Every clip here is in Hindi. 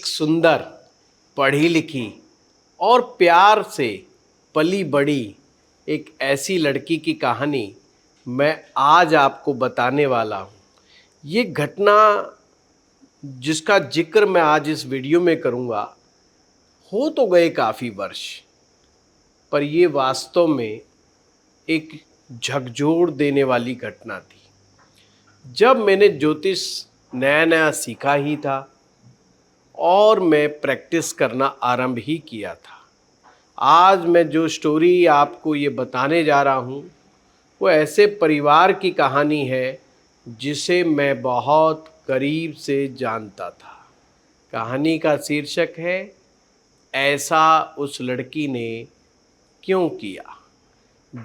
एक सुंदर, पढ़ी लिखी और प्यार से पली बड़ी एक ऐसी लड़की की कहानी मैं आज आपको बताने वाला हूँ। ये घटना जिसका जिक्र मैं आज इस वीडियो में करूँगा, हो तो गए काफ़ी वर्ष, पर ये वास्तव में एक झकझोर देने वाली घटना थी। जब मैंने ज्योतिष नया नया सीखा ही था और मैं प्रैक्टिस करना आरंभ ही किया था। आज मैं जो स्टोरी आपको ये बताने जा रहा हूँ वो ऐसे परिवार की कहानी है जिसे मैं बहुत करीब से जानता था। कहानी का शीर्षक है, ऐसा उस लड़की ने क्यों किया।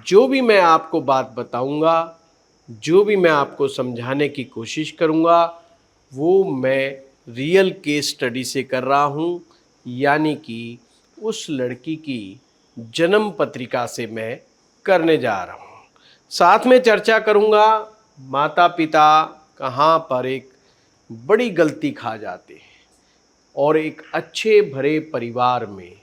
जो भी मैं आपको बात बताऊंगा, जो भी मैं आपको समझाने की कोशिश करूंगा, वो मैं रियल केस स्टडी से कर रहा हूँ, यानी कि उस लड़की की जन्म पत्रिका से मैं करने जा रहा हूँ। साथ में चर्चा करूँगा माता पिता कहाँ पर एक बड़ी गलती खा जाते हैं और एक अच्छे भरे परिवार में,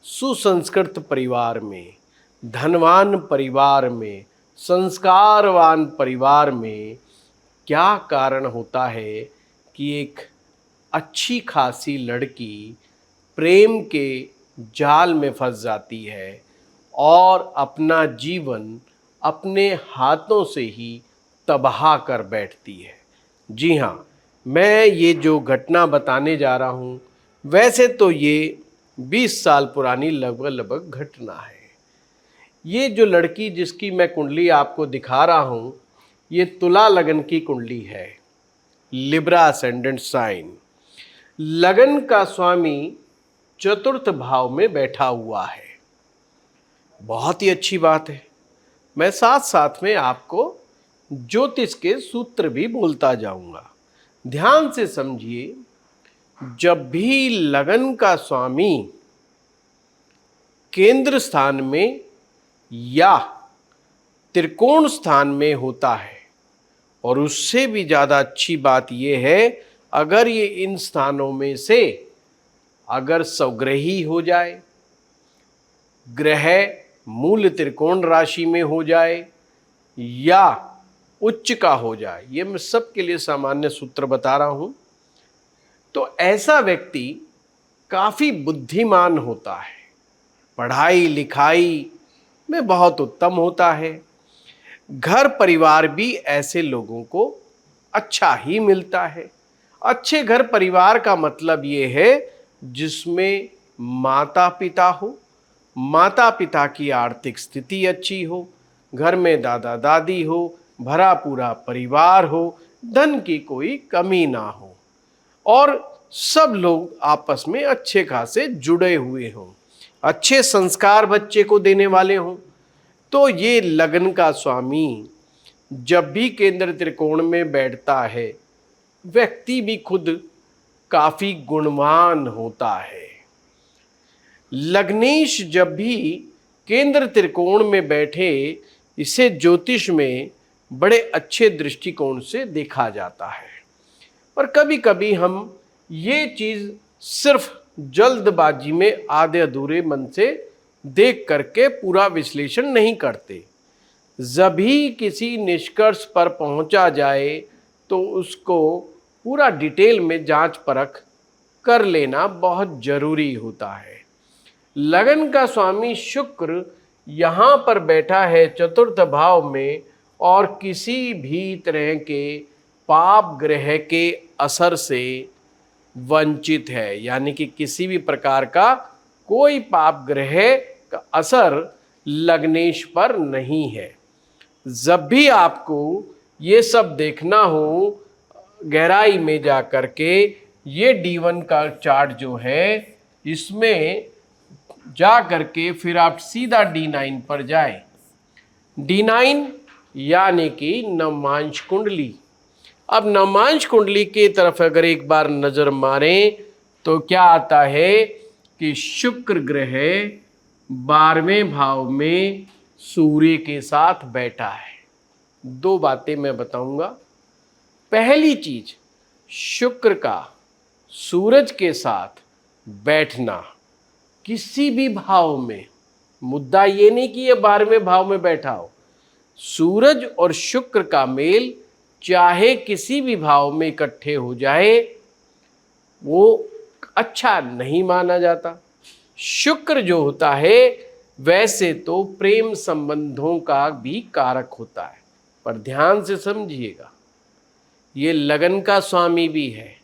सुसंस्कृत परिवार में, धनवान परिवार में, संस्कारवान परिवार में क्या कारण होता है कि एक अच्छी खासी लड़की प्रेम के जाल में फंस जाती है और अपना जीवन अपने हाथों से ही तबाह कर बैठती है। जी हाँ, मैं ये जो घटना बताने जा रहा हूँ, वैसे तो ये 20 साल पुरानी लगभग घटना है। ये जो लड़की जिसकी मैं कुंडली आपको दिखा रहा हूँ, ये तुला लगन की कुंडली है, लिब्रा असेंडेंट साइन। लगन का स्वामी चतुर्थ भाव में बैठा हुआ है। बहुत ही अच्छी बात है। मैं साथ साथ में आपको ज्योतिष के सूत्र भी बोलता जाऊंगा। ध्यान से समझिए, जब भी लगन का स्वामी केंद्र स्थान में या त्रिकोण स्थान में होता है, और उससे भी ज़्यादा अच्छी बात यह है अगर ये इन स्थानों में से अगर स्वग्रही हो जाए, ग्रह मूल त्रिकोण राशि में हो जाए या उच्च का हो जाए, ये मैं सबके लिए सामान्य सूत्र बता रहा हूं, तो ऐसा व्यक्ति काफ़ी बुद्धिमान होता है, पढ़ाई लिखाई में बहुत उत्तम होता है। घर परिवार भी ऐसे लोगों को अच्छा ही मिलता है। अच्छे घर परिवार का मतलब ये है जिसमें माता पिता हो, माता पिता की आर्थिक स्थिति अच्छी हो, घर में दादा दादी हो, भरा पूरा परिवार हो, धन की कोई कमी ना हो और सब लोग आपस में अच्छे खासे जुड़े हुए हों, अच्छे संस्कार बच्चे को देने वाले हों। तो ये लगन का स्वामी जब भी केंद्र त्रिकोण में बैठता है, व्यक्ति भी खुद काफी गुणवान होता है। लग्नेश जब भी केंद्र त्रिकोण में बैठे, इसे ज्योतिष में बड़े अच्छे दृष्टिकोण से देखा जाता है। पर कभी कभी हम ये चीज सिर्फ जल्दबाजी में आधे अधूरे मन से देख करके पूरा विश्लेषण नहीं करते। जब भी किसी निष्कर्ष पर पहुंचा जाए तो उसको पूरा डिटेल में जांच परख कर लेना बहुत जरूरी होता है। लगन का स्वामी शुक्र यहाँ पर बैठा है चतुर्थ भाव में और किसी भी तरह के पाप ग्रह के असर से वंचित है, यानी कि किसी भी प्रकार का कोई पाप ग्रह का असर लग्नेश पर नहीं है। जब भी आपको ये सब देखना हो, गहराई में जा कर के ये D1 का चार्ट जो है, इसमें जा करके फिर आप सीधा D9 पर जाए। D9 यानी कि नवमांश कुंडली। अब नवमांश कुंडली की तरफ अगर एक बार नजर मारें तो क्या आता है कि शुक्र ग्रह 12वें भाव में सूर्य के साथ बैठा है। दो बातें मैं बताऊंगा। पहली चीज, शुक्र का सूरज के साथ बैठना किसी भी भाव में, मुद्दा ये नहीं कि ये 12वें भाव में बैठा हो, सूरज और शुक्र का मेल चाहे किसी भी भाव में इकट्ठे हो जाए वो अच्छा नहीं माना जाता। शुक्र जो होता है वैसे तो प्रेम संबंधों का भी कारक होता है, पर ध्यान से समझिएगा, ये लगन का स्वामी भी है।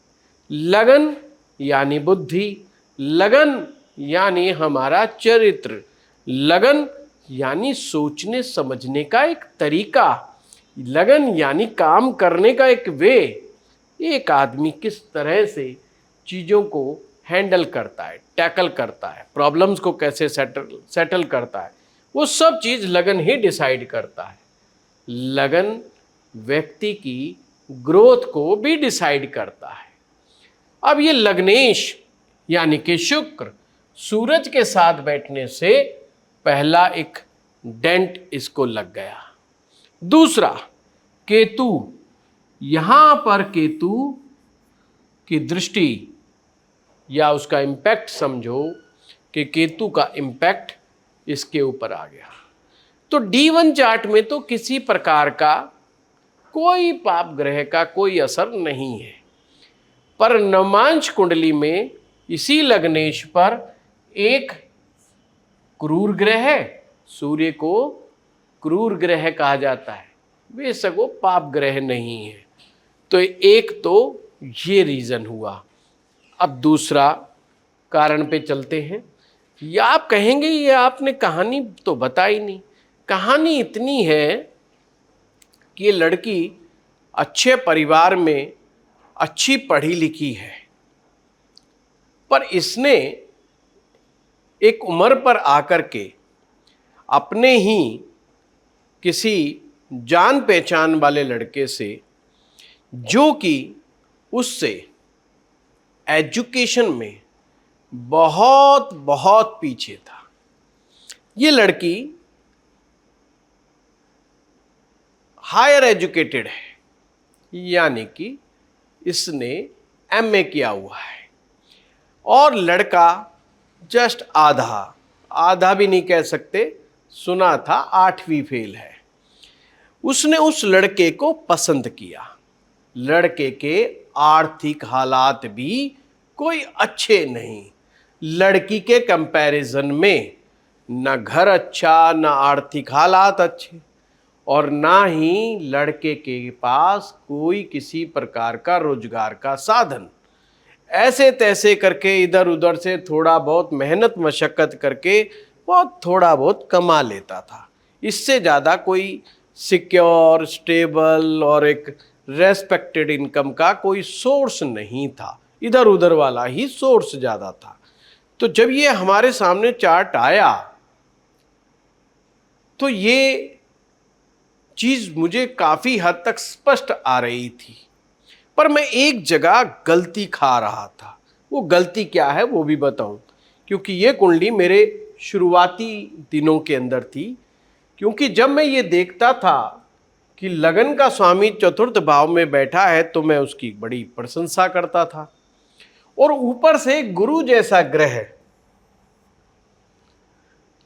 लगन यानी बुद्धि, लगन यानी हमारा चरित्र, लगन यानी सोचने समझने का एक तरीका, लगन यानी काम करने का एक वे। एक आदमी किस तरह से चीज़ों को हैंडल करता है, टैकल करता है, प्रॉब्लम्स को कैसे सेटल करता है, वो सब चीज़ लगन ही डिसाइड करता है। लगन व्यक्ति की ग्रोथ को भी डिसाइड करता है। अब ये लग्नेश यानी कि शुक्र सूरज के साथ बैठने से पहला एक डेंट इसको लग गया। दूसरा केतु, यहां पर केतु की दृष्टि या उसका इम्पैक्ट समझो कि केतु का इम्पैक्ट इसके ऊपर आ गया। तो D1 चार्ट में तो किसी प्रकार का कोई पाप ग्रह का कोई असर नहीं है, पर नवमांश कुंडली में इसी लग्नेश पर एक क्रूर ग्रह है। सूर्य को क्रूर ग्रह कहा जाता है, बेशक वो पाप ग्रह नहीं है। तो एक तो ये रीज़न हुआ। अब दूसरा कारण पे चलते हैं। या आप कहेंगे ये आपने कहानी तो बताई नहीं। कहानी इतनी है कि ये लड़की अच्छे परिवार में अच्छी पढ़ी लिखी है, पर इसने एक उम्र पर आकर के अपने ही किसी जान पहचान वाले लड़के से, जो कि उससे एजुकेशन में बहुत बहुत पीछे था, ये लड़की हायर एजुकेटेड है, यानी कि इसने MA किया हुआ है, और लड़का जस्ट आधा भी नहीं कह सकते, सुना था 8वीं फेल है। उसने उस लड़के को पसंद किया। लड़के के आर्थिक हालात भी कोई अच्छे नहीं, लड़की के कंपैरिजन में न घर अच्छा, न आर्थिक हालात अच्छे, और ना ही लड़के के पास कोई किसी प्रकार का रोजगार का साधन। ऐसे तैसे करके इधर उधर से थोड़ा बहुत मेहनत मशक्कत करके बहुत थोड़ा बहुत कमा लेता था। इससे ज़्यादा कोई सिक्योर, स्टेबल और एक रेस्पेक्टेड इनकम का कोई सोर्स नहीं था, इधर उधर वाला ही सोर्स ज़्यादा था। तो जब ये हमारे सामने चार्ट आया तो ये चीज़ मुझे काफ़ी हद तक स्पष्ट आ रही थी, पर मैं एक जगह गलती खा रहा था। वो गलती क्या है वो भी बताऊं, क्योंकि ये कुंडली मेरे शुरुआती दिनों के अंदर थी। क्योंकि जब मैं ये देखता था कि लगन का स्वामी चतुर्थ भाव में बैठा है तो मैं उसकी बड़ी प्रशंसा करता था, और ऊपर से गुरु जैसा ग्रह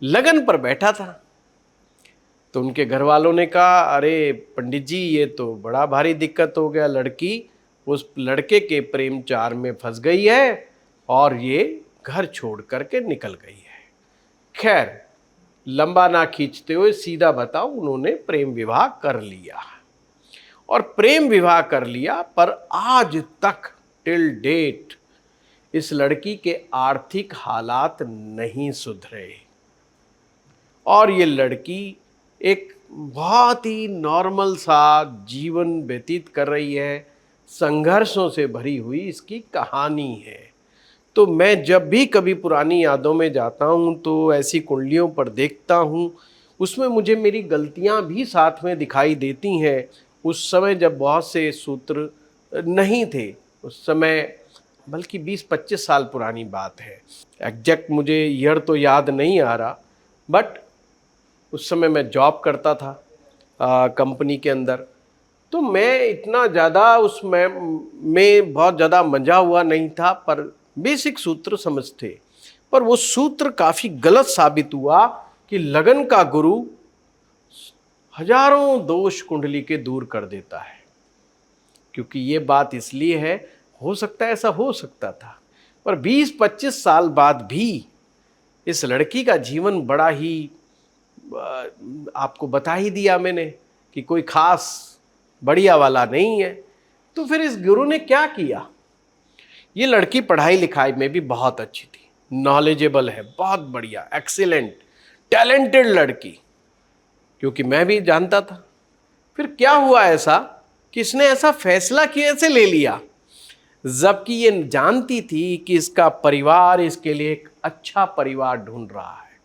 लगन पर बैठा था। तो उनके घर वालों ने कहा, अरे पंडित जी ये तो बड़ा भारी दिक्कत हो गया, लड़की उस लड़के के प्रेम चार में फंस गई है और ये घर छोड़ करके निकल गई है। खैर लंबा ना खींचते हुए सीधा बताओ, उन्होंने प्रेम विवाह कर लिया, और प्रेम विवाह कर लिया, पर आज तक टिल डेट इस लड़की के आर्थिक हालात नहीं सुधरे, और ये लड़की एक बहुत ही नॉर्मल सा जीवन व्यतीत कर रही है। संघर्षों से भरी हुई इसकी कहानी है। तो मैं जब भी कभी पुरानी यादों में जाता हूँ तो ऐसी कुंडलियों पर देखता हूँ, उसमें मुझे मेरी गलतियाँ भी साथ में दिखाई देती हैं। उस समय जब बहुत से सूत्र नहीं थे, उस समय बल्कि 20-25 साल पुरानी बात है, एग्जैक्ट मुझे ईयर तो याद नहीं आ रहा, बट उस समय मैं जॉब करता था कंपनी के अंदर। तो मैं इतना ज़्यादा उसमें बहुत ज़्यादा मंझा हुआ नहीं था, पर बेसिक सूत्र समझते, पर वो सूत्र काफी गलत साबित हुआ कि लगन का गुरु हजारों दोष कुंडली के दूर कर देता है। क्योंकि ये बात इसलिए है, हो सकता है ऐसा हो सकता था, पर 20-25 साल बाद भी इस लड़की का जीवन बड़ा ही आपको बता ही दिया मैंने कि कोई खास बढ़िया वाला नहीं है। तो फिर इस गुरु ने क्या किया? ये लड़की पढ़ाई लिखाई में भी बहुत अच्छी थी, नॉलेजेबल है, बहुत बढ़िया, एक्सीलेंट, टैलेंटेड लड़की, क्योंकि मैं भी जानता था। फिर क्या हुआ ऐसा कि इसने ऐसा फैसला कैसे ले लिया, जबकि ये जानती थी कि इसका परिवार इसके लिए एक अच्छा परिवार ढूंढ रहा है,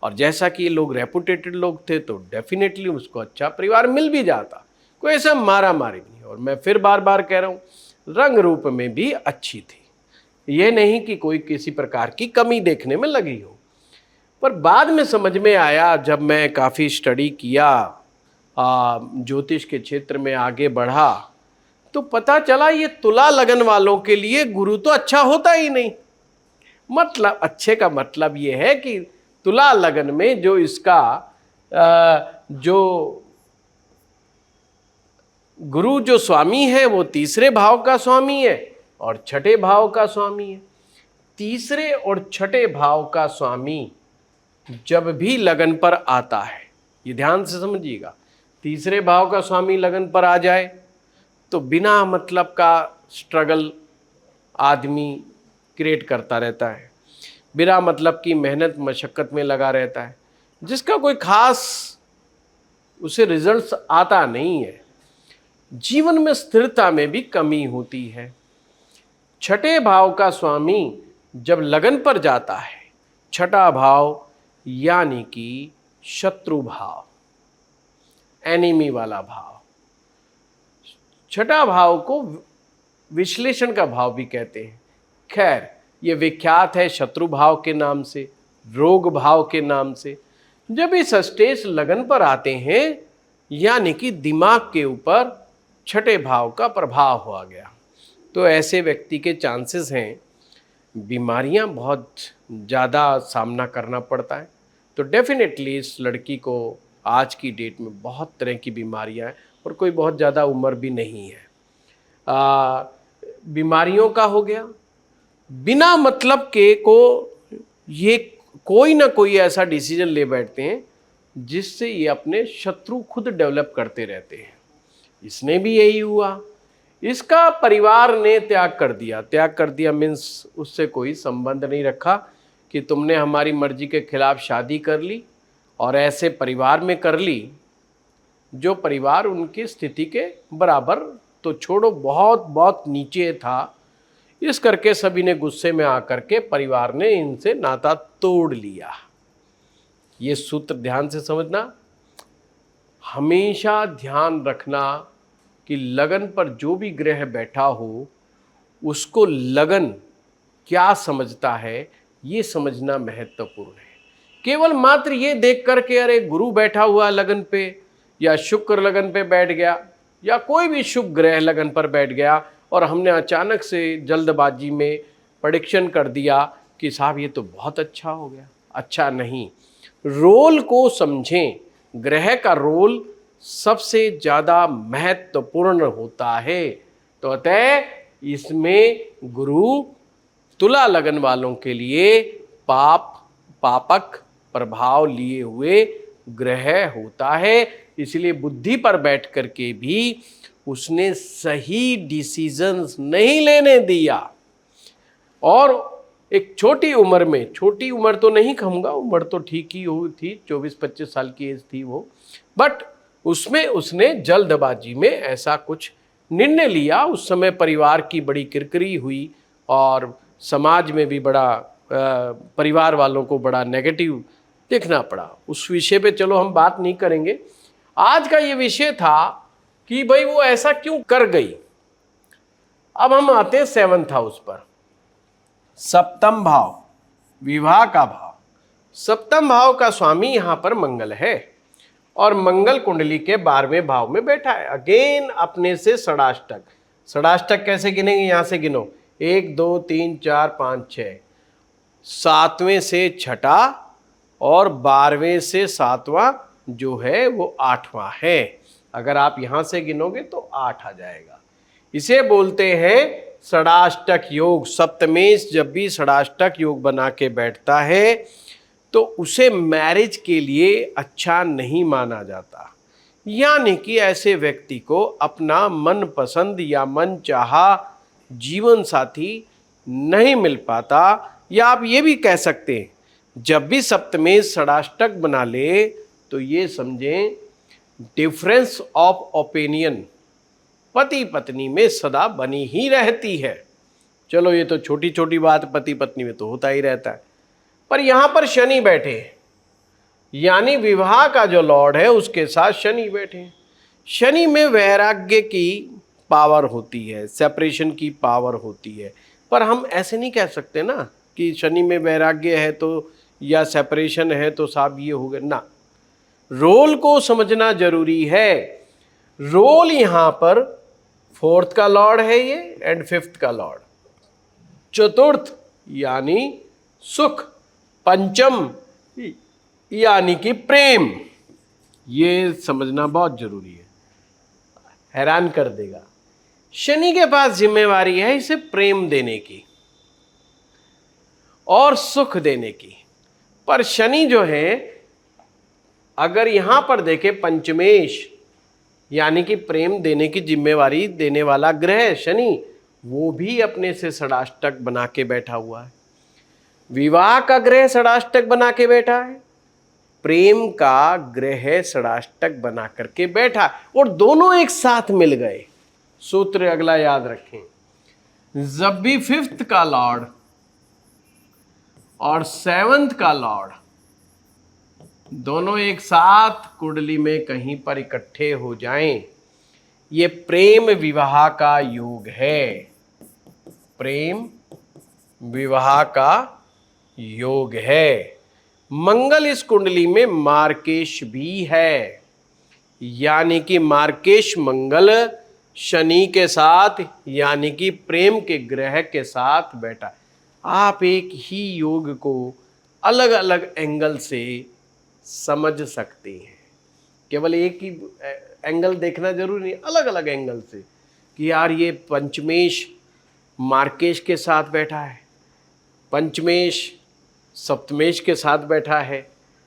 और जैसा कि ये लोग रेपुटेटेड लोग थे तो डेफिनेटली उसको अच्छा परिवार मिल भी जाता, कोई ऐसा मारा मारी नहीं। और मैं फिर बार बार कह रहा हूँ, रंग रूप में भी अच्छी थी, ये नहीं कि कोई किसी प्रकार की कमी देखने में लगी हो। पर बाद में समझ में आया, जब मैं काफ़ी स्टडी किया, ज्योतिष के क्षेत्र में आगे बढ़ा, तो पता चला ये तुला लगन वालों के लिए गुरु तो अच्छा होता ही नहीं। मतलब अच्छे का मतलब ये है कि तुला लगन में जो इसका जो गुरु जो स्वामी है वो तीसरे भाव का स्वामी है और छठे भाव का स्वामी है। तीसरे और छठे भाव का स्वामी जब भी लगन पर आता है, ये ध्यान से समझिएगा, तीसरे भाव का स्वामी लगन पर आ जाए तो बिना मतलब का स्ट्रगल आदमी क्रिएट करता रहता है, बिना मतलब की मेहनत मशक्क़त में लगा रहता है, जिसका कोई खास उसे रिजल्ट्स आता नहीं है। जीवन में स्थिरता में भी कमी होती है। छठे भाव का स्वामी जब लगन पर जाता है, छठा भाव यानी कि शत्रु भाव, एनिमी वाला भाव, छठा भाव को विश्लेषण का भाव भी कहते हैं। खैर, ये विख्यात है शत्रु भाव के नाम से, रोग भाव के नाम से। जब इस स्टेज लगन पर आते हैं, यानी कि दिमाग के ऊपर छठे भाव का प्रभाव हो गया, तो ऐसे व्यक्ति के चांसेस हैं बीमारियां बहुत ज़्यादा सामना करना पड़ता है। तो डेफिनेटली इस लड़की को आज की डेट में बहुत तरह की बीमारियां हैं और कोई बहुत ज़्यादा उम्र भी नहीं है। बीमारियों का हो गया, बिना मतलब के को ये कोई ना कोई ऐसा डिसीजन ले बैठते हैं जिससे ये अपने शत्रु खुद डेवलप करते रहते हैं। इसने भी यही हुआ, इसका परिवार ने त्याग कर दिया मीन्स उससे कोई संबंध नहीं रखा कि तुमने हमारी मर्जी के खिलाफ शादी कर ली और ऐसे परिवार में कर ली जो परिवार उनकी स्थिति के बराबर तो छोड़ो बहुत बहुत नीचे था। इस करके सभी ने गुस्से में आकर के परिवार ने इनसे नाता तोड़ लिया। ये सूत्र ध्यान से समझना, हमेशा ध्यान रखना कि लगन पर जो भी ग्रह बैठा हो उसको लगन क्या समझता है, ये समझना महत्वपूर्ण है। केवल मात्र ये देख करके अरे गुरु बैठा हुआ लगन पे या शुक्र लगन पे बैठ गया या कोई भी शुभ ग्रह लगन पर बैठ गया और हमने अचानक से जल्दबाजी में प्रेडिक्शन कर दिया कि साहब ये तो बहुत अच्छा हो गया, अच्छा नहीं। रोल को समझें, ग्रह का रोल सबसे ज़्यादा महत्वपूर्ण होता है। तो अतः इसमें गुरु तुला लगन वालों के लिए पापक प्रभाव लिए हुए ग्रह होता है। इसलिए बुद्धि पर बैठ करके भी उसने सही डिसीजंस नहीं लेने दिया और एक छोटी उम्र में, छोटी उम्र तो नहीं कहूँगा, उम्र तो ठीक ही हुई थी, 24-25 साल की एज थी वो, बट उसमें उसने जल्दबाजी में ऐसा कुछ निर्णय लिया। उस समय परिवार की बड़ी किरकिरी हुई और समाज में भी बड़ा परिवार वालों को बड़ा नेगेटिव देखना पड़ा। उस विषय पे चलो हम बात नहीं करेंगे। आज का ये विषय था कि भाई वो ऐसा क्यों कर गई। अब हम आते हैं 7th हाउस पर, सप्तम भाव, विवाह का भाव। सप्तम भाव का स्वामी यहाँ पर मंगल है और मंगल कुंडली के 12वें भाव में बैठा है। अगेन अपने से षडाष्टक, षडाष्टक कैसे गिनेंगे, यहाँ से गिनो, 1 2 3 4 5 6, 7वें से छठा और 12वें से 7वां जो है वो 8वां है। अगर आप यहां से गिनोगे तो 8 आ जाएगा। इसे बोलते हैं षडाष्टक योग। सप्तमेश जब भी षडाष्टक योग बना के बैठता है तो उसे मैरिज के लिए अच्छा नहीं माना जाता। यानी कि ऐसे व्यक्ति को अपना मनपसंद या मनचाहा जीवन साथी नहीं मिल पाता। या आप ये भी कह सकते हैं, जब भी सप्तमेश षडाष्टक बना ले तो ये समझें डिफरेंस ऑफ ओपिनियन पति पत्नी में सदा बनी ही रहती है। चलो ये तो छोटी छोटी बात पति पत्नी में तो होता ही रहता है, पर यहां पर शनि बैठे हैं, यानी विवाह का जो लॉर्ड है उसके साथ शनि बैठे हैं। शनि में वैराग्य की पावर होती है, सेपरेशन की पावर होती है, पर हम ऐसे नहीं कह सकते ना कि शनि में वैराग्य है तो या सेपरेशन है तो साहब ये हो गया ना। रोल को समझना जरूरी है। रोल यहां पर 4th का लॉर्ड है ये एंड 5th का लॉर्ड, चतुर्थ यानी सुख, पंचम यानी कि प्रेम। ये समझना बहुत जरूरी है, हैरान कर देगा। शनि के पास जिम्मेवारी है इसे प्रेम देने की और सुख देने की, पर शनि जो है अगर यहां पर देखे पंचमेश यानी कि प्रेम देने की जिम्मेवारी देने वाला ग्रह शनि, वो भी अपने से षडाष्टक बना के बैठा हुआ है। विवाह का ग्रह षडाष्टक बना के बैठा है, प्रेम का ग्रह षडाष्टक बना करके बैठा, और दोनों एक साथ मिल गए। सूत्र अगला याद रखें, जब भी 5th का लॉर्ड और 7th का लॉर्ड दोनों एक साथ कुंडली में कहीं पर इकट्ठे हो जाएं, ये प्रेम विवाह का योग है। प्रेम विवाह का योग है। मंगल इस कुंडली में मार्केश भी है, यानी कि मार्केश मंगल शनि के साथ यानी कि प्रेम के ग्रह के साथ बैठा। आप एक ही योग को अलग अलग एंगल से समझ सकते हैं, केवल एक ही एंगल देखना जरूरी नहीं, अलग अलग एंगल से कि यार ये पंचमेश मार्केश के साथ बैठा है, पंचमेश सप्तमेश के साथ बैठा है।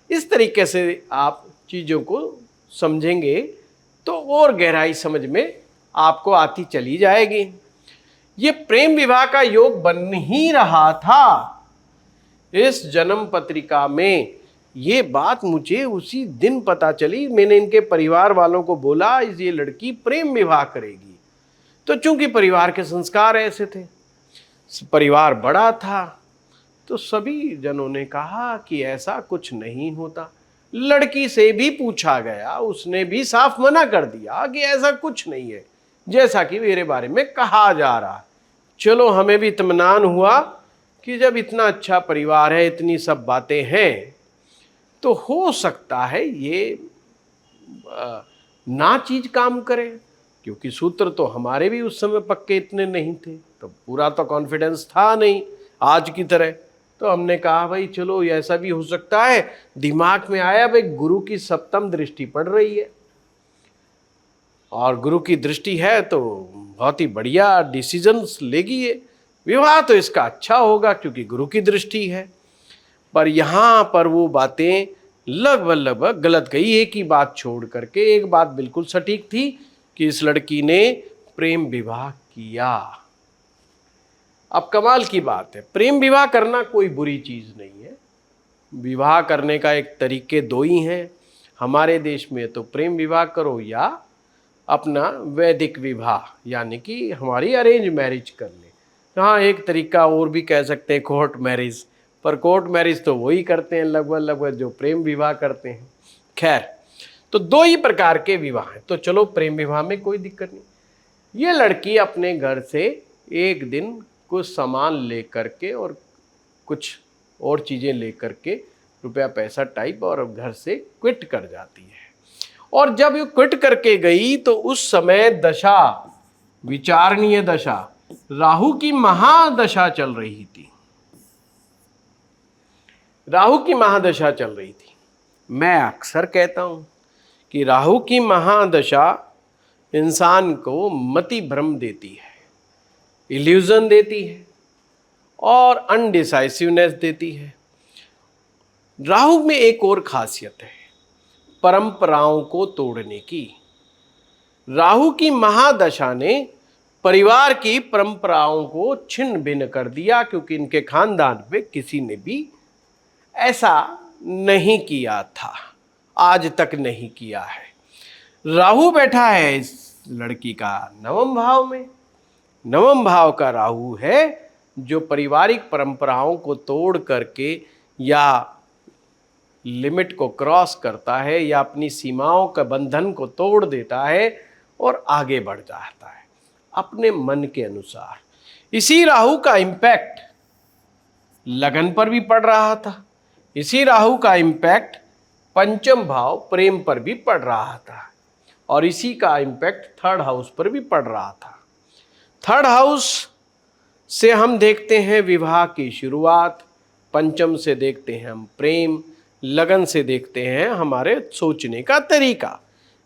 इस तरीके से आप चीज़ों को समझेंगे तो और गहराई समझ में आपको आती चली जाएगी। ये प्रेम विवाह का योग बन ही रहा था इस जन्म पत्रिका में। ये बात मुझे उसी दिन पता चली, मैंने इनके परिवार वालों को बोला ये लड़की प्रेम विवाह करेगी, तो चूंकि परिवार के संस्कार ऐसे थे, परिवार बड़ा था, तो सभी जनों ने कहा कि ऐसा कुछ नहीं होता। लड़की से भी पूछा गया, उसने भी साफ मना कर दिया कि ऐसा कुछ नहीं है जैसा कि मेरे बारे में कहा जा रहा है। चलो हमें भी इत्मीनान हुआ कि जब इतना अच्छा परिवार है, इतनी सब बातें हैं, तो हो सकता है ये ना चीज काम करे, क्योंकि सूत्र तो हमारे भी उस समय पक्के इतने नहीं थे, तो पूरा तो कॉन्फिडेंस था नहीं आज की तरह। तो हमने कहा भाई चलो ऐसा भी हो सकता है। दिमाग में आया भाई गुरु की 7वीं दृष्टि पड़ रही है, और गुरु की दृष्टि है तो बहुत ही बढ़िया डिसीजंस लेगी ये, विवाह तो इसका अच्छा होगा क्योंकि गुरु की दृष्टि है। पर यहाँ पर वो बातें लगभग गलत गई। एक ही बात छोड़ करके एक बात बिल्कुल सटीक थी कि इस लड़की ने प्रेम विवाह किया। अब कमाल की बात है, प्रेम विवाह करना कोई बुरी चीज़ नहीं है। विवाह करने का एक तरीके दो ही हैं हमारे देश में, तो प्रेम विवाह करो या अपना वैदिक विवाह यानी कि हमारी अरेंज मैरिज कर ले। हाँ, एक तरीका और भी कह सकते हैं कोर्ट मैरिज, पर कोर्ट मैरिज तो वही करते हैं लगभग जो प्रेम विवाह करते हैं। खैर, तो दो ही प्रकार के विवाह हैं, तो चलो प्रेम विवाह में कोई दिक्कत नहीं। ये लड़की अपने घर से एक दिन कुछ सामान ले करके और कुछ और चीज़ें ले करके, रुपया पैसा टाइप, और घर से क्विट कर जाती है। और जब ये क्विट करके गई तो उस समय दशा, विचारणीय दशा, राहु की महादशा चल रही थी। राहु की महादशा चल रही थी। मैं अक्सर कहता हूं कि राहु की महादशा इंसान को मति भ्रम देती है, इल्यूजन देती है और अनडिसाइसिवनेस देती है। राहु में एक और खासियत है, परंपराओं को तोड़ने की। राहु की महादशा ने परिवार की परंपराओं को छिन्न भिन्न कर दिया, क्योंकि इनके खानदान में किसी ने भी ऐसा नहीं किया था, आज तक नहीं किया है। राहु बैठा है इस लड़की का नवम भाव में। नवम भाव का राहु है जो पारिवारिक परंपराओं को तोड़ करके या लिमिट को क्रॉस करता है या अपनी सीमाओं का बंधन को तोड़ देता है और आगे बढ़ जाता है अपने मन के अनुसार। इसी राहु का इम्पैक्ट लगन पर भी पड़ रहा था। इसी राहु का इम्पैक्ट पंचम भाव प्रेम पर भी पड़ रहा था और इसी का इम्पैक्ट थर्ड हाउस पर भी पड़ रहा था। थर्ड हाउस से हम देखते हैं विवाह की शुरुआत, पंचम से देखते हैं हम प्रेम, लगन से देखते हैं हमारे सोचने का तरीका।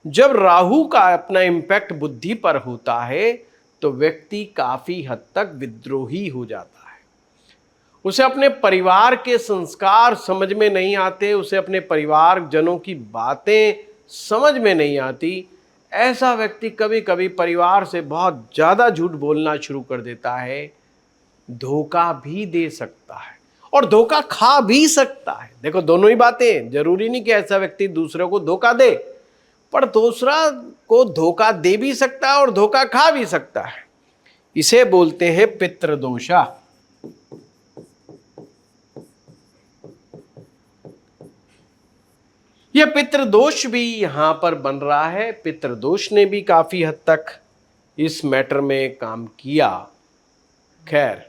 जब राहु का अपना इम्पैक्ट बुद्धि पर होता है तो व्यक्ति काफी हद तक विद्रोही हो जाता है। उसे अपने परिवार के संस्कार समझ में नहीं आते, उसे अपने परिवार जनों की बातें समझ में नहीं आती। ऐसा व्यक्ति कभी कभी परिवार से बहुत ज़्यादा झूठ बोलना शुरू कर देता है, धोखा भी दे सकता है और धोखा खा भी सकता है। देखो, दोनों ही बातें, जरूरी नहीं कि ऐसा व्यक्ति दूसरे को धोखा दे, पर दूसरा को धोखा दे भी सकता है और धोखा खा भी सकता है। इसे बोलते हैं पितृदोषा। यह पितृदोष भी यहां पर बन रहा है। पितृदोष ने भी काफी हद तक इस मैटर में काम किया। खैर,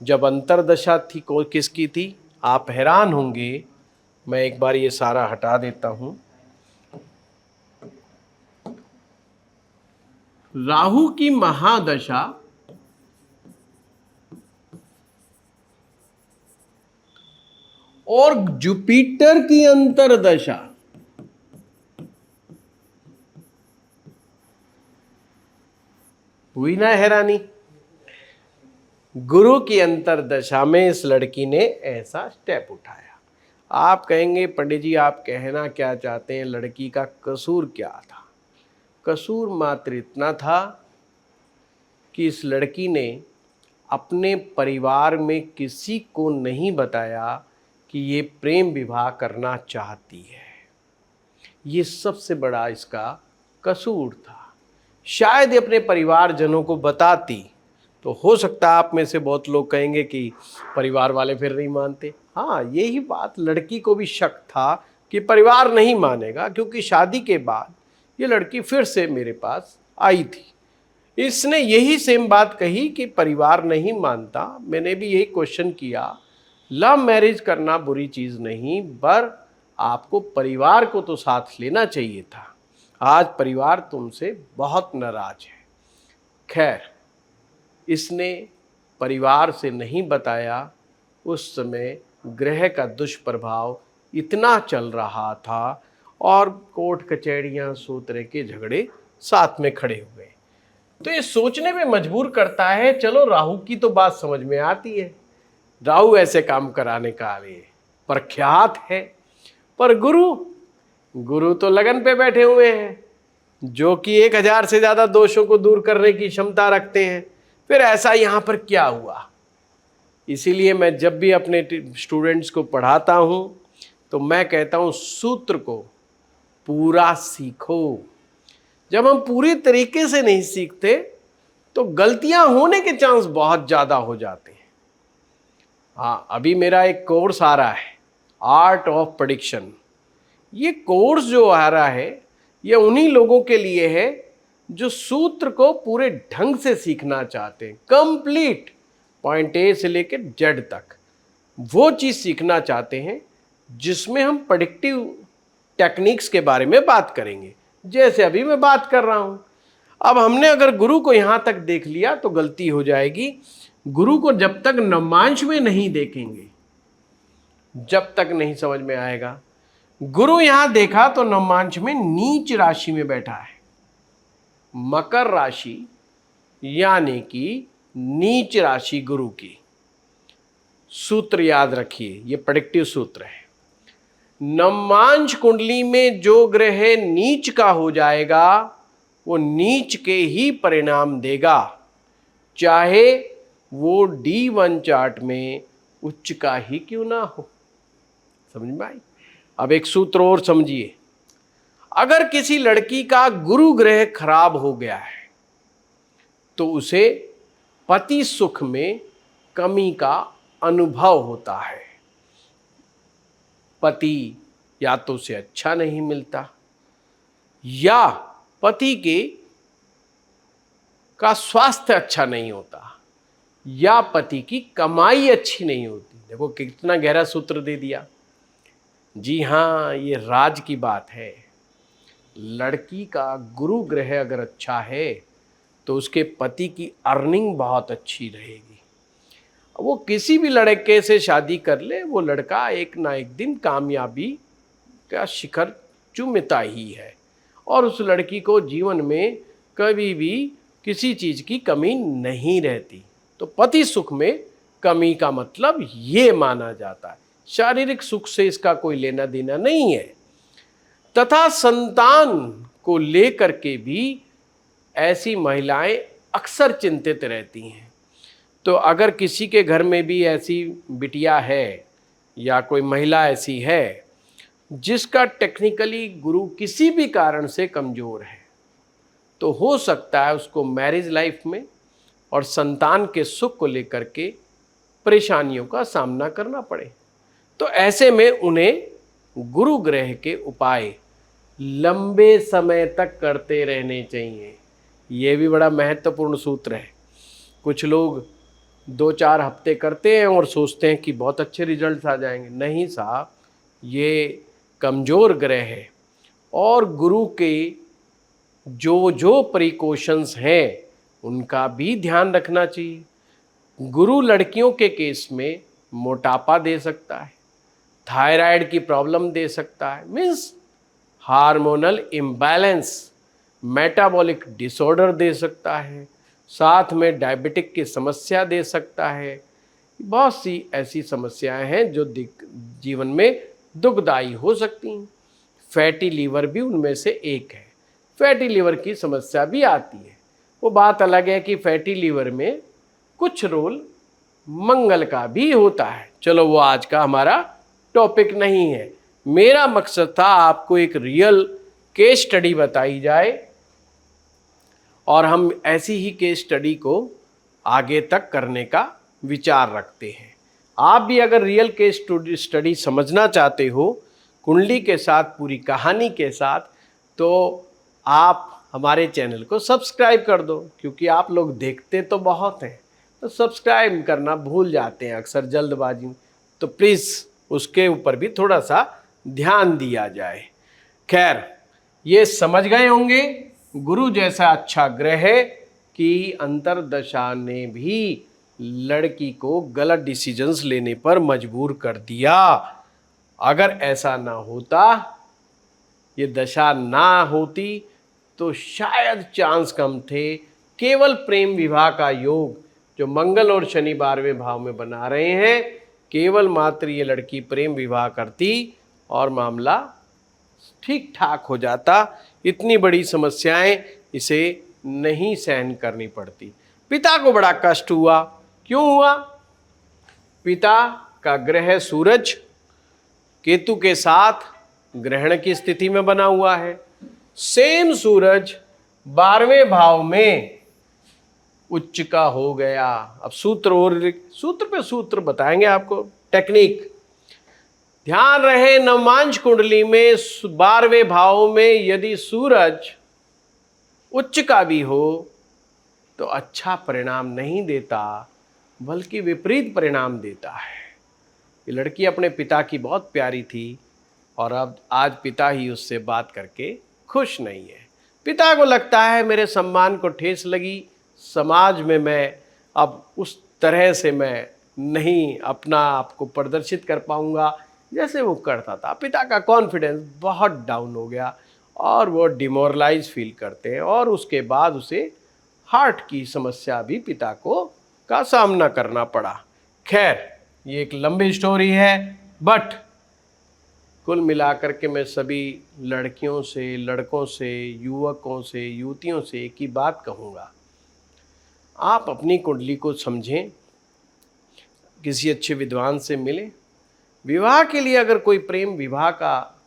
जब अंतरदशा थी किसकी थी, आप हैरान होंगे। मैं एक बार ये सारा हटा देता हूं। राहु की महादशा और जुपिटर की अंतरदशा, हुई ना हैरानी। गुरु की अंतरदशा में इस लड़की ने ऐसा स्टेप उठाया। आप कहेंगे पंडित जी आप कहना क्या चाहते हैं, लड़की का कसूर क्या था? कसूर मात्र इतना था कि इस लड़की ने अपने परिवार में किसी को नहीं बताया कि ये प्रेम विवाह करना चाहती है। ये सबसे बड़ा इसका कसूर था। शायद अपने परिवारजनों को बताती तो हो सकता है आप में से बहुत लोग कहेंगे कि परिवार वाले फिर नहीं मानते। हाँ, यही बात लड़की को भी शक था कि परिवार नहीं मानेगा, क्योंकि शादी के बाद ये लड़की फिर से मेरे पास आई थी। इसने यही सेम बात कही कि परिवार नहीं मानता। मैंने भी यही क्वेश्चन किया, लव मैरिज करना बुरी चीज़ नहीं, पर आपको परिवार को तो साथ लेना चाहिए था। आज परिवार तुमसे बहुत नाराज है। खैर, इसने परिवार से नहीं बताया। उस समय ग्रह का दुष्प्रभाव इतना चल रहा था और कोर्ट कचहरियाँ सौ तरह के झगड़े साथ में खड़े हुए। तो ये सोचने में मजबूर करता है। चलो, राहु की तो बात समझ में आती है, राहु ऐसे काम कराने का प्रख्यात है, पर गुरु तो लगन पे बैठे हुए हैं, जो कि 1000 से ज़्यादा दोषों को दूर करने की क्षमता रखते हैं। फिर ऐसा यहाँ पर क्या हुआ? इसीलिए मैं जब भी अपने स्टूडेंट्स को पढ़ाता हूँ तो मैं कहता हूँ सूत्र को पूरा सीखो। जब हम पूरी तरीके से नहीं सीखते तो गलतियां होने के चांस बहुत ज़्यादा हो जाते हैं। हाँ, अभी मेरा एक कोर्स आ रहा है, आर्ट ऑफ प्रेडिक्शन। ये कोर्स जो आ रहा है ये उन्हीं लोगों के लिए है जो सूत्र को पूरे ढंग से सीखना चाहते हैं, कंप्लीट पॉइंट ए से लेकर जेड तक वो चीज़ सीखना चाहते हैं जिसमें हम प्रेडिक्टिव टेक्निक्स के बारे में बात करेंगे, जैसे अभी मैं बात कर रहा हूँ। अब हमने अगर गुरु को यहां तक देख लिया तो गलती हो जाएगी। गुरु को जब तक नवमांश में नहीं देखेंगे, जब तक नहीं समझ में आएगा। गुरु यहां देखा तो नवमांश में नीच राशि में बैठा है, मकर राशि, यानी कि नीच राशि गुरु की। सूत्र याद रखिए, ये प्रेडिक्टिव सूत्र है। नवमांश कुंडली में जो ग्रह नीच का हो जाएगा वो नीच के ही परिणाम देगा, चाहे वो D1 चार्ट में उच्च का ही क्यों ना हो। समझ में आई? अब एक सूत्र और समझिए। अगर किसी लड़की का गुरु ग्रह खराब हो गया है तो उसे पति सुख में कमी का अनुभव होता है। पति या तो उसे अच्छा नहीं मिलता, या पति का स्वास्थ्य अच्छा नहीं होता, या पति की कमाई अच्छी नहीं होती। देखो कितना गहरा सूत्र दे दिया। जी हाँ, ये राज की बात है। लड़की का गुरु ग्रह अगर अच्छा है तो उसके पति की अर्निंग बहुत अच्छी रहेगी। वो किसी भी लड़के से शादी कर ले, वो लड़का एक ना एक दिन कामयाबी का शिखर चूमता ही है, और उस लड़की को जीवन में कभी भी किसी चीज़ की कमी नहीं रहती। तो पति सुख में कमी का मतलब ये माना जाता है। शारीरिक सुख से इसका कोई लेना देना नहीं है। तथा संतान को लेकर के भी ऐसी महिलाएं अक्सर चिंतित रहती हैं। तो अगर किसी के घर में भी ऐसी बिटिया है या कोई महिला ऐसी है जिसका टेक्निकली गुरु किसी भी कारण से कमज़ोर है, तो हो सकता है उसको मैरिज लाइफ में और संतान के सुख को लेकर के परेशानियों का सामना करना पड़े। तो ऐसे में उन्हें गुरु ग्रह के उपाय लंबे समय तक करते रहने चाहिए। ये भी बड़ा महत्वपूर्ण सूत्र है। कुछ लोग 2-4 हफ्ते करते हैं और सोचते हैं कि बहुत अच्छे रिजल्ट्स आ जाएंगे। नहीं साहब, ये कमज़ोर ग्रह है, और गुरु के जो जो प्रिकॉशंस हैं उनका भी ध्यान रखना चाहिए। गुरु लड़कियों के केस में मोटापा दे सकता है, थायराइड की प्रॉब्लम दे सकता है, means hormonal imbalance, metabolic disorder दे सकता है, साथ में डायबिटिक की समस्या दे सकता है। बहुत सी ऐसी समस्याएं हैं जो जीवन में दुखदायी हो सकती हैं। फैटी लीवर भी उनमें से एक है। फैटी लीवर की समस्या भी आती है। वो बात अलग है कि फैटी लीवर में कुछ रोल मंगल का भी होता है। चलो वो आज का हमारा टॉपिक नहीं है। मेरा मकसद था आपको एक रियल केस स्टडी बताई जाए, और हम ऐसी ही केस स्टडी को आगे तक करने का विचार रखते हैं। आप भी अगर रियल केस स्टडी समझना चाहते हो कुंडली के साथ, पूरी कहानी के साथ, तो आप हमारे चैनल को सब्सक्राइब कर दो, क्योंकि आप लोग देखते तो बहुत हैं तो सब्सक्राइब करना भूल जाते हैं अक्सर जल्दबाजी में। तो प्लीज़ उसके ऊपर भी थोड़ा सा ध्यान दिया जाए। खैर, ये समझ गए होंगे गुरु जैसा अच्छा ग्रह की अंतर्दशा ने भी लड़की को गलत डिसीजंस लेने पर मजबूर कर दिया। अगर ऐसा ना होता, ये दशा ना होती, तो शायद चांस कम थे। केवल प्रेम विवाह का योग जो मंगल और शनि 12वें भाव में बना रहे हैं, केवल मात्र ये लड़की प्रेम विवाह करती और मामला ठीक ठाक हो जाता। इतनी बड़ी समस्याएं इसे नहीं सहन करनी पड़ती। पिता को बड़ा कष्ट हुआ। क्यों हुआ? पिता का ग्रह सूरज केतु के साथ ग्रहण की स्थिति में बना हुआ है। सेम सूरज 12वें भाव में उच्च का हो गया। अब सूत्र पे सूत्र बताएंगे आपको, टेक्निक। ध्यान रहे, नवमांश कुंडली में 12वें भाव में यदि सूरज उच्च का भी हो तो अच्छा परिणाम नहीं देता, बल्कि विपरीत परिणाम देता है। ये लड़की अपने पिता की बहुत प्यारी थी, और अब आज पिता ही उससे बात करके खुश नहीं है। पिता को लगता है मेरे सम्मान को ठेस लगी, समाज में मैं अब उस तरह से मैं नहीं अपना आप को प्रदर्शित कर पाऊंगा जैसे वो करता था। पिता का कॉन्फिडेंस बहुत डाउन हो गया और वो डिमोरलाइज फील करते हैं और उसके बाद उसे हार्ट की समस्या भी पिता को का सामना करना पड़ा। खैर, ये एक लंबी स्टोरी है, बट कुल मिलाकर के मैं सभी लड़कियों से, लड़कों से, युवकों से, युवतियों से एक ही बात कहूँगा, आप अपनी कुंडली को समझें, किसी अच्छे विद्वान से मिलें। विवाह के लिए अगर कोई प्रेम विवाह का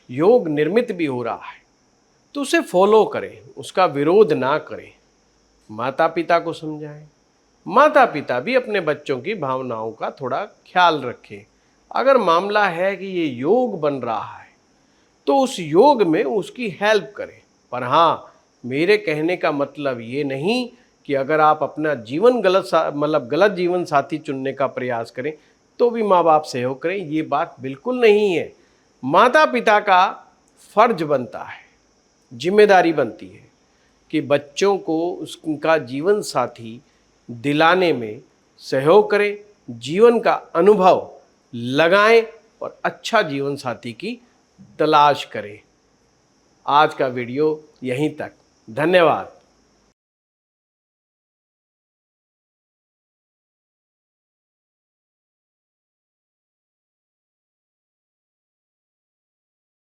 योग निर्मित भी हो रहा है तो उसे फॉलो करें, उसका विरोध ना करें। माता पिता को समझाएं, माता पिता भी अपने बच्चों की भावनाओं का थोड़ा ख्याल रखें। अगर मामला है कि ये योग बन रहा है तो उस योग में उसकी हेल्प करें। पर हाँ, मेरे कहने का मतलब ये नहीं कि अगर आप अपना जीवन गलत जीवन साथी चुनने का प्रयास करें तो भी माँ बाप सहयोग करें, ये बात बिल्कुल नहीं है। माता पिता का फर्ज बनता है, जिम्मेदारी बनती है कि बच्चों को उसका जीवन साथी दिलाने में सहयोग करें, जीवन का अनुभव लगाएं और अच्छा जीवन साथी की तलाश करें। आज का वीडियो यहीं तक। धन्यवाद।